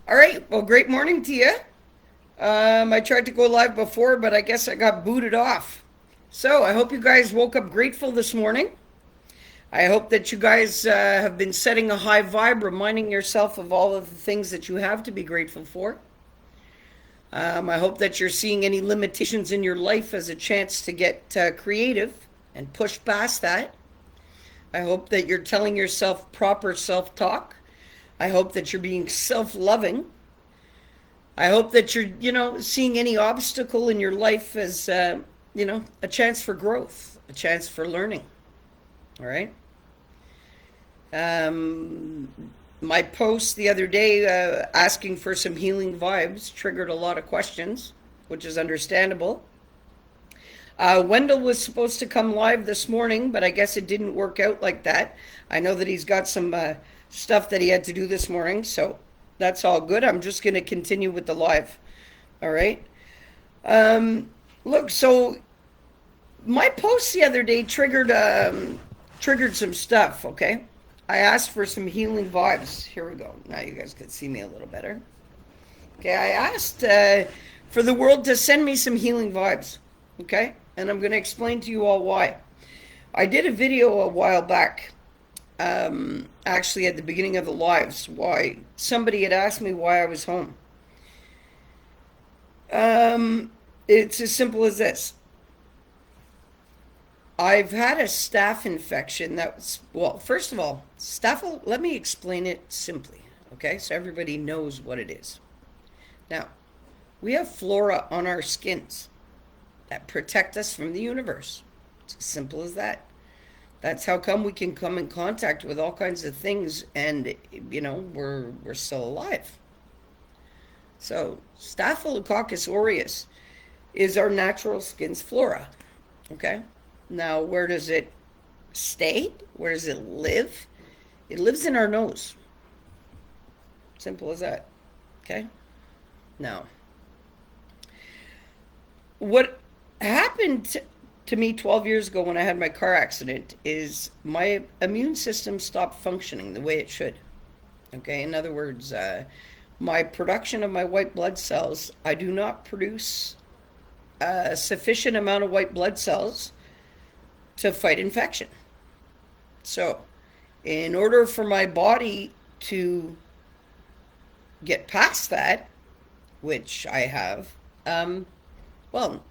All right. Well, great morning to you. I tried to go live before, but I guess I got booted off. So I hope you guys woke up grateful this morning. I hope that you guys have been setting a high vibe, reminding yourself of all of the things that you have to be grateful for. I hope that you're seeing any limitations in your life as a chance to get creative and push past that. I hope that you're telling yourself proper self talk. I hope that you're being self loving. I hope that you're seeing any obstacle in your life as, a chance for growth, a chance for learning. All right. Um, my post the other day asking for some healing vibes triggered a lot of questions, which is understandable. Wendell was supposed to come live this morning, but I guess it didn't work out like that. I know that he's got some stuff that he had to do this morning, so that's all good. I'm just going to continue with the live. All right. Look, so my post the other day triggered some stuff. Okay, I asked for some healing vibes. Here we go. Now you guys can see me a little better. Okay, I asked for the world to send me some healing vibes. Okay, and I'm going to explain to you all why. I did a video a while back, actually at the beginning of the lives, why somebody had asked me why I was home. It's as simple as this. I've had a staph infection that was, well, first of all, let me explain it simply, okay? So everybody knows what it is. Now, we have flora on our skins that protect us from the universe. It's as simple as that. That's how come we can come in contact with all kinds of things and, we're still alive. So, Staphylococcus aureus is our natural skin's flora, okay? Now, where does it stay? Where does it live? It lives in our nose. Simple as that. Okay? Now, what happened to me 12 years ago when I had my car accident is my immune system stopped functioning the way it should. Okay? In other words, my production of my white blood cells, I do not produce a sufficient amount of white blood cells to fight infection. So, in order for my body to get past that, which I have, well,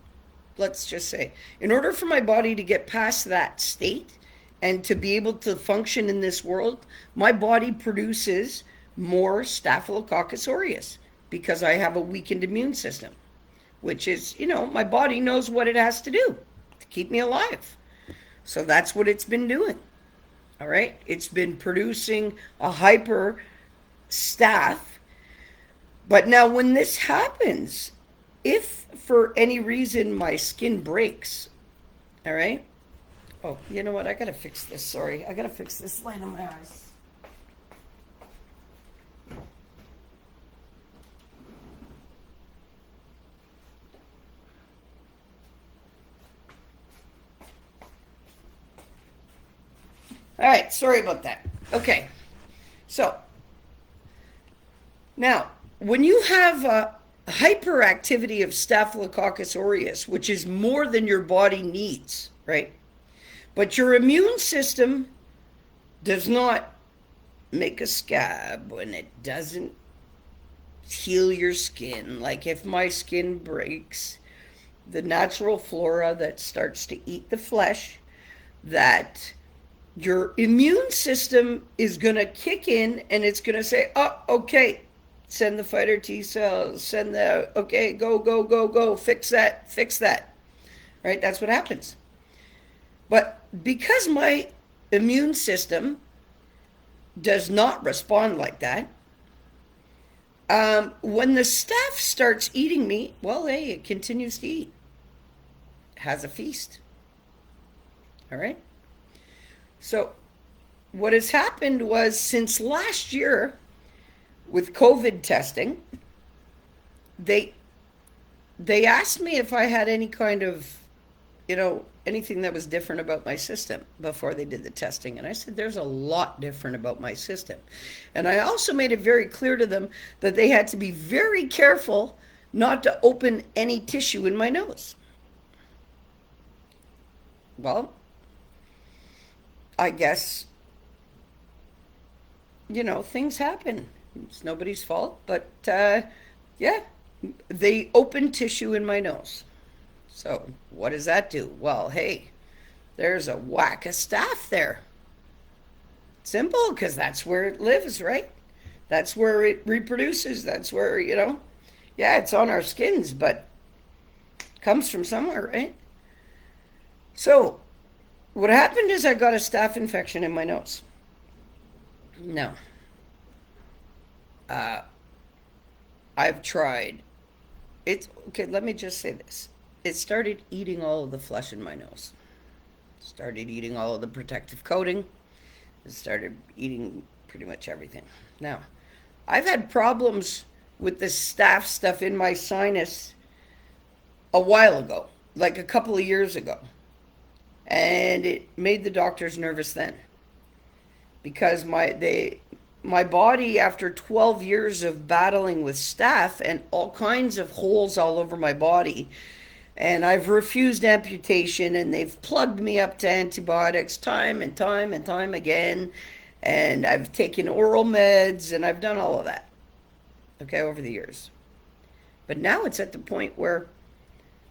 let's just say, in order for my body to get past that state and to be able to function in this world, my body produces more Staphylococcus aureus because I have a weakened immune system, which is, my body knows what it has to do to keep me alive. So that's what it's been doing. All right. It's been producing a hyper staph. But now, when this happens, if for any reason my skin breaks, all right. Oh, you know what? I got to fix this. Sorry. I got to fix this light in my eyes. All right, sorry about that. Okay, so now when you have a hyperactivity of Staphylococcus aureus, which is more than your body needs, right? But your immune system does not make a scab when it doesn't heal your skin. Like if my skin breaks, the natural flora that starts to eat the flesh, that your immune system is going to kick in and it's going to say, oh, okay, send the fighter T cells, okay, go, fix that. Right? That's what happens. But because my immune system does not respond like that, when the staph starts eating me, well, hey, it continues to eat. It has a feast. All right? So what has happened was since last year with COVID testing, they asked me if I had any kind of anything that was different about my system before they did the testing. And I said, there's a lot different about my system. And I also made it very clear to them that they had to be very careful not to open any tissue in my nose. Well, I guess, things happen. It's nobody's fault. But yeah, they opened tissue in my nose. So what does that do? Well, hey, there's a whack of staph there. Simple, because that's where it lives, right? That's where it reproduces. That's where, yeah, it's on our skins, but it comes from somewhere, right? So what happened is I got a staph infection in my nose. Now, I've tried. It's okay. Let me just say this. It started eating all of the flesh in my nose. Started eating all of the protective coating. It started eating pretty much everything. Now, I've had problems with the staph stuff in my sinus a while ago, like a couple of years ago. And it made the doctors nervous then because my body, after 12 years of battling with staph and all kinds of holes all over my body, and I've refused amputation, and they've plugged me up to antibiotics time and time and time again, and I've taken oral meds, and I've done all of that, okay, over the years. But now it's at the point where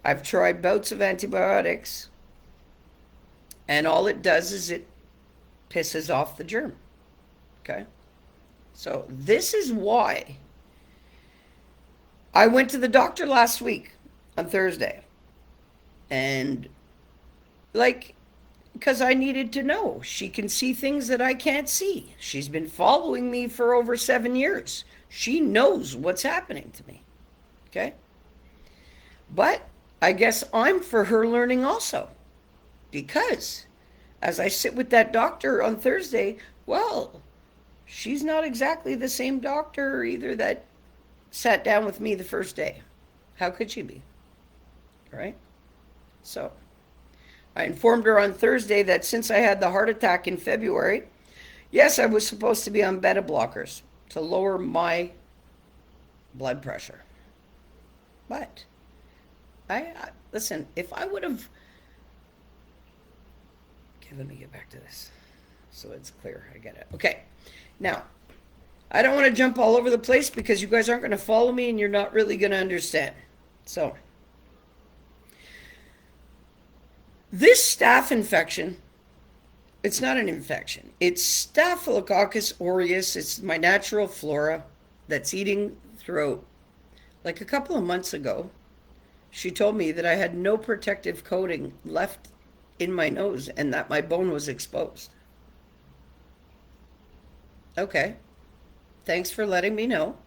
I've tried bouts of antibiotics, and all it does is it pisses off the germ, okay? So this is why I went to the doctor last week on Thursday. And because I needed to know. She can see things that I can't see. She's been following me for over 7 years. She knows what's happening to me. Okay? But I guess I'm for her learning also. Because as I sit with that doctor on Thursday, well, she's not exactly the same doctor either that sat down with me the first day. How could she be? Right? So I informed her on Thursday that since I had the heart attack in February, yes, I was supposed to be on beta blockers to lower my blood pressure. But listen, if I would have, okay, let me get back to this so it's clear. I get it. Okay. Now, I don't want to jump all over the place because you guys aren't going to follow me and you're not really going to understand. So, this staph infection, it's not an infection. It's Staphylococcus aureus. It's my natural flora that's eating throughout. Like a couple of months ago, she told me that I had no protective coating left in my nose and that my bone was exposed. Okay, thanks for letting me know.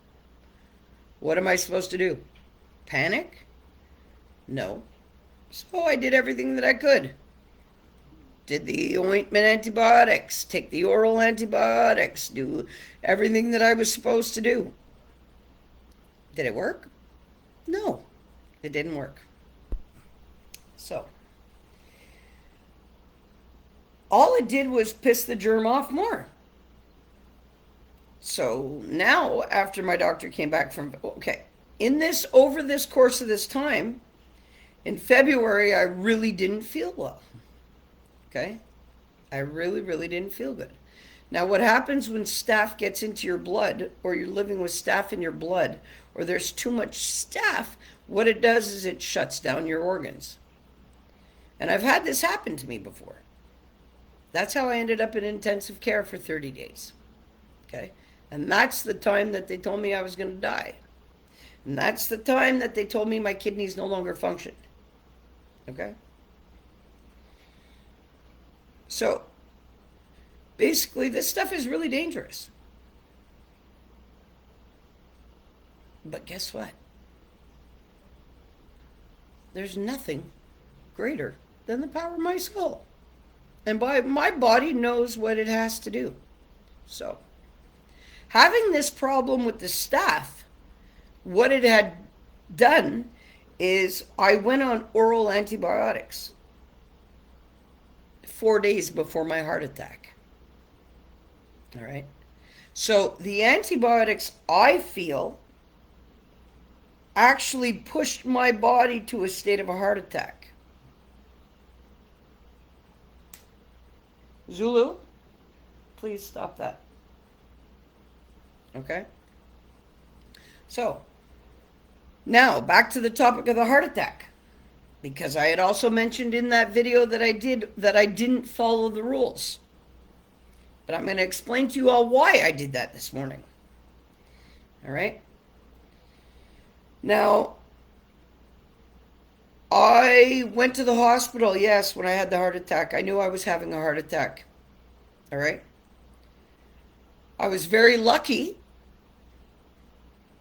What am I supposed to do? Panic? No. So I did everything that I could. Did the ointment antibiotics, take the oral antibiotics, do everything that I was supposed to do. Did it work? No, it didn't work. So, all it did was piss the germ off more. So now, after my doctor came back from, okay, over this course of this time, in February, I really didn't feel well. Okay? I really, really didn't feel good. Now, what happens when staph gets into your blood, or you're living with staph in your blood, or there's too much staph, what it does is it shuts down your organs. And I've had this happen to me before. That's how I ended up in intensive care for 30 days. Okay? And that's the time that they told me I was going to die. And that's the time that they told me my kidneys no longer functioned. Okay? So, basically, this stuff is really dangerous. But guess what? There's nothing greater than the power of my soul. And my body knows what it has to do. So, having this problem with the staph, what it had done is I went on oral antibiotics 4 days before my heart attack. All right. So the antibiotics, I feel, actually pushed my body to a state of a heart attack. Zulu, please stop that. Okay? So, now back to the topic of the heart attack. Because I had also mentioned in that video that I did that I didn't follow the rules. But I'm going to explain to you all why I did that this morning. All right? Now, I went to the hospital, yes, when I had the heart attack. I knew I was having a heart attack. All right? I was very lucky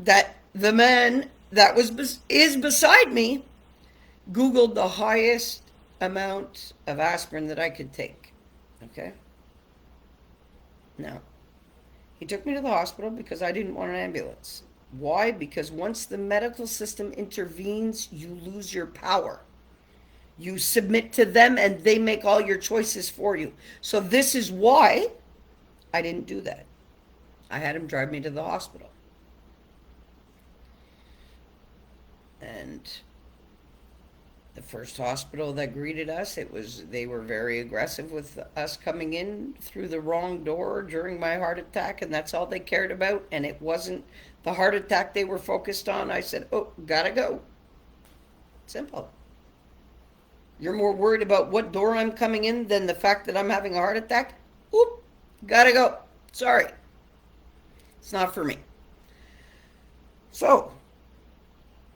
that the man that is beside me Googled the highest amount of aspirin that I could take. Okay? Now, he took me to the hospital because I didn't want an ambulance. Why? Because once the medical system intervenes, you lose your power. You submit to them and they make all your choices for you. So this is why I didn't do that. I had him drive me to the hospital. And the first hospital that greeted us, they were very aggressive with us coming in through the wrong door during my heart attack, and that's all they cared about, and it wasn't the heart attack they were focused on. I said, oh, gotta go. Simple. You're more worried about what door I'm coming in than the fact that I'm having a heart attack? Oop, gotta go. Sorry. It's not for me. So,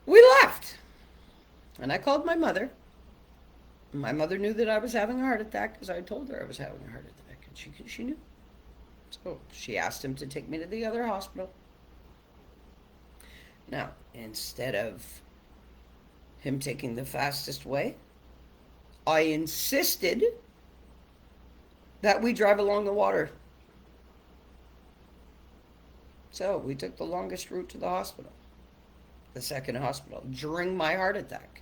we left. And I called my mother. My mother knew that I was having a heart attack because I told her I was having a heart attack. And she knew. So she asked him to take me to the other hospital. Now, instead of him taking the fastest way, I insisted that we drive along the water. So we took the longest route to the hospital, the second hospital, during my heart attack.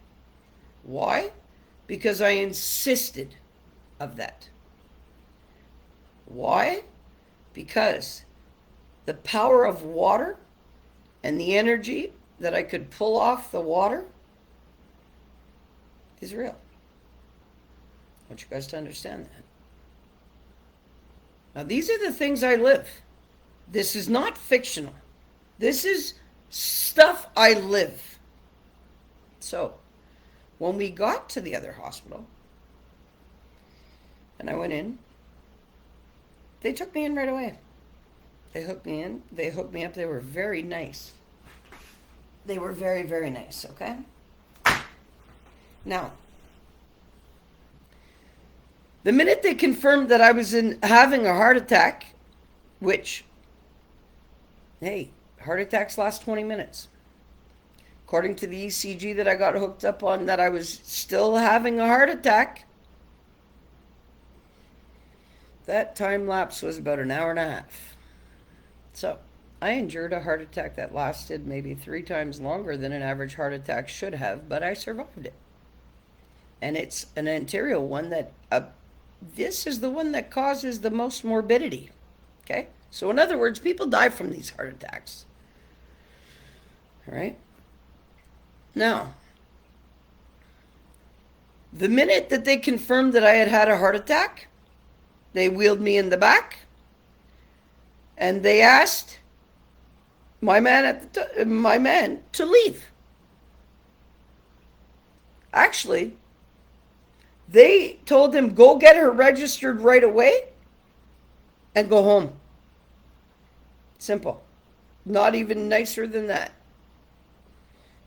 Why? Because I insisted of that. Why? Because the power of water and the energy that I could pull off the water is real. I want you guys to understand that. Now, these are the things I live. This is not fictional. This is stuff I live. So, when we got to the other hospital, and I went in, they took me in right away. They hooked me in. They hooked me up. They were very nice. They were very, very nice, okay? Now, the minute they confirmed that I was having a heart attack, which, hey, heart attacks last 20 minutes. According to the ECG that I got hooked up on, that I was still having a heart attack, that time lapse was about an hour and a half. So, I endured a heart attack that lasted maybe 3 times longer than an average heart attack should have, but I survived it. And it's an arterial one that, this is the one that causes the most morbidity. Okay? So in other words, people die from these heart attacks. All right? Now, the minute that they confirmed that I had had a heart attack, they wheeled me in the back, and they asked my man to leave. Actually, they told him, go get her registered right away and go home. Simple. Not even nicer than that.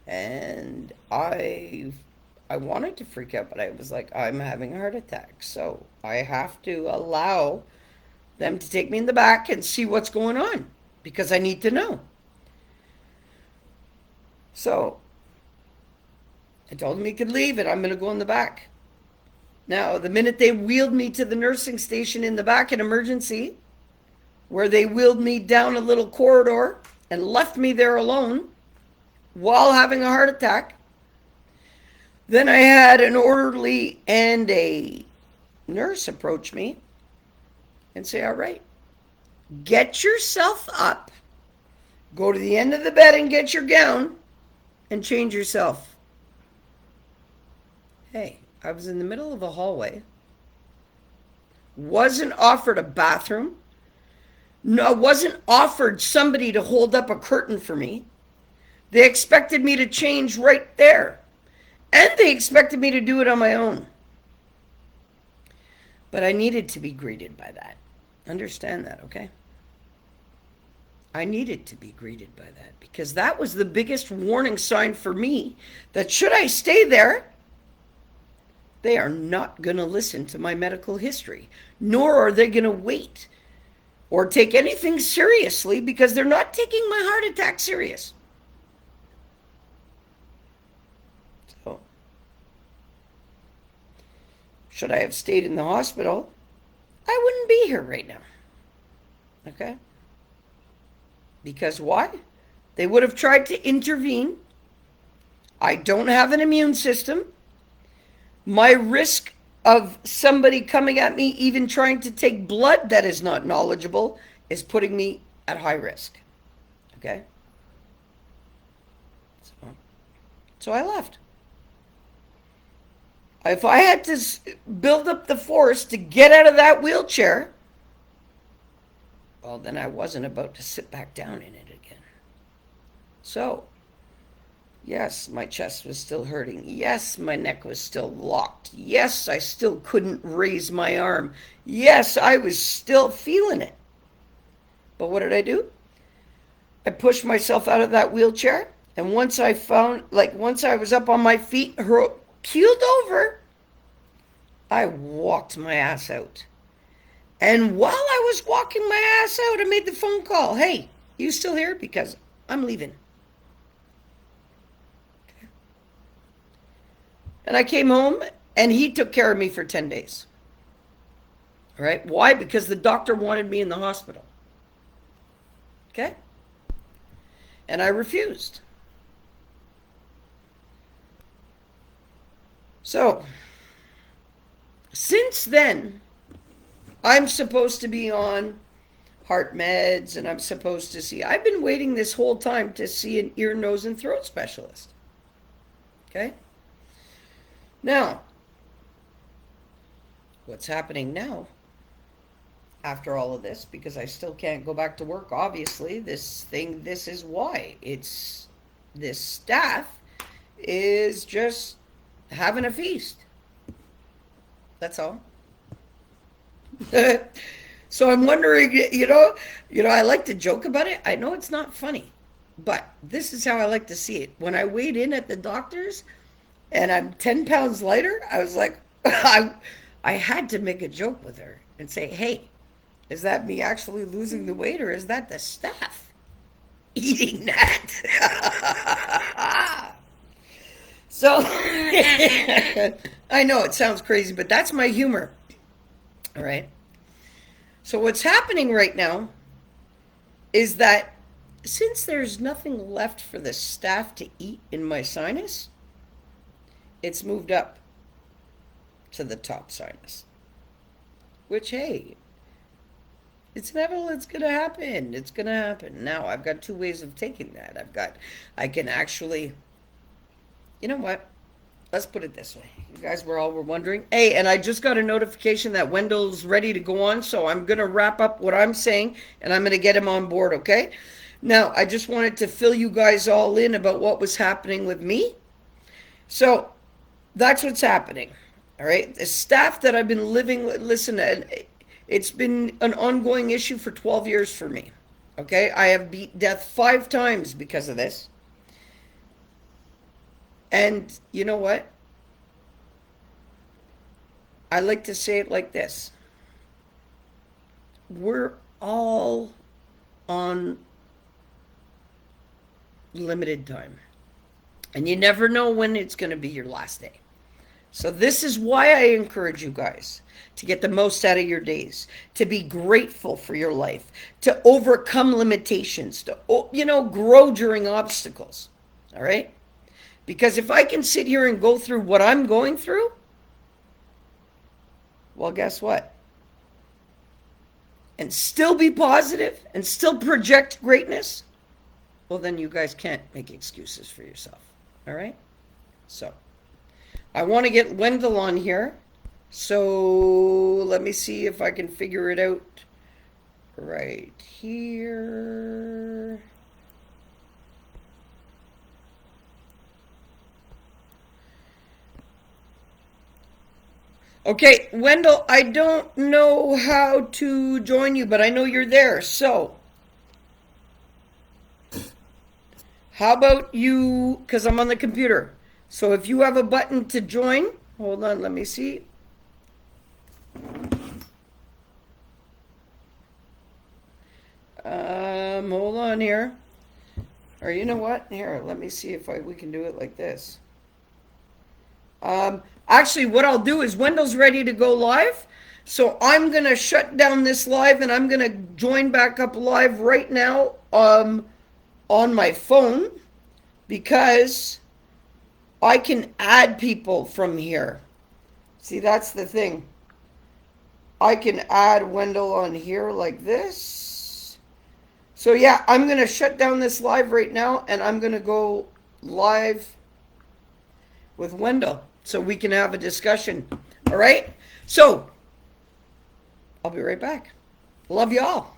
And I wanted to freak out, but I was like, I'm having a heart attack. So I have to allow them to take me in the back and see what's going on, because I need to know. So I told him he could leave and I'm going to go in the back. Now, the minute they wheeled me to the nursing station in the back in emergency, where they wheeled me down a little corridor and left me there alone while having a heart attack, then I had an orderly and a nurse approach me and say, all right, get yourself up, go to the end of the bed and get your gown and change yourself. Hey, I was in the middle of a hallway, wasn't offered a bathroom, no, wasn't offered somebody to hold up a curtain for me. They expected me to change right there, and they expected me to do it on my own. But I needed to be greeted by that. Understand that, okay? I needed to be greeted by that because that was the biggest warning sign for me that should I stay there, they are not going to listen to my medical history, nor are they going to wait or take anything seriously because they're not taking my heart attack serious. So, should I have stayed in the hospital, I wouldn't be here right now. Okay? Because why? They would have tried to intervene. I don't have an immune system. My risk of somebody coming at me, even trying to take blood that is not knowledgeable, is putting me at high risk. Okay? So I left. If I had to build up the force to get out of that wheelchair, well, then I wasn't about to sit back down in it again. So, yes, my chest was still hurting. Yes, my neck was still locked. Yes, I still couldn't raise my arm. Yes, I was still feeling it. But what did I do? I pushed myself out of that wheelchair, and once I was up on my feet, keeled over, I walked my ass out. And while I was walking my ass out, I made the phone call. Hey, you still here? Because I'm leaving. And I came home, and he took care of me for 10 days. All right? Why? Because the doctor wanted me in the hospital. Okay? And I refused. So, since then, I'm supposed to be on heart meds, and I'm supposed to see. I've been waiting this whole time to see an ear, nose, and throat specialist. Okay? Now, what's happening now, after all of this, because I still can't go back to work, obviously, this is why. This staff is just having a feast. That's all. So I'm wondering, I like to joke about it. I know it's not funny, but this is how I like to see it. When I weighed in at the doctor's and I'm 10 pounds lighter, I was like, I had to make a joke with her and say, hey, is that me actually losing the weight, or is that the staff eating that? So, I know it sounds crazy, but that's my humor. All right. So what's happening right now is that since there's nothing left for the staff to eat in my sinus, it's moved up to the top sinus. Which, hey, it's inevitable. It's going to happen. It's going to happen. Now, I've got two ways of taking that. I can actually, you know what? Let's put it this way. You guys were wondering. Hey, and I just got a notification that Wendell's ready to go on, so I'm going to wrap up what I'm saying, and I'm going to get him on board, okay? Now, I just wanted to fill you guys all in about what was happening with me. So, that's what's happening, all right? The staff that I've been living with, listen, it's been an ongoing issue for 12 years for me, okay? I have beat death 5 times because of this. And you know what? I like to say it like this. We're all on limited time. And you never know when it's going to be your last day. So this is why I encourage you guys to get the most out of your days, to be grateful for your life, to overcome limitations, to, grow during obstacles. All right? Because if I can sit here and go through what I'm going through, Well, guess what? And still be positive and still project greatness, well, then you guys can't make excuses for yourself. All right? So, I want to get Wendell on here. So, let me see if I can figure it out right here. Okay, Wendell, I don't know how to join you, but I know you're there. So, how about you, because I'm on the computer. So if you have a button to join, hold on, let me see. Hold on here. Or you know what? Here, let me see if we can do it like this. Actually, what I'll do is Wendell's ready to go live. So I'm going to shut down this live and I'm going to join back up live right now on my phone because I can add people from here. See, that's the thing. I can add Wendell on here like this. So yeah, I'm going to shut down this live right now and I'm going to go live with Wendell so we can have a discussion. All right? So, I'll be right back. Love y'all.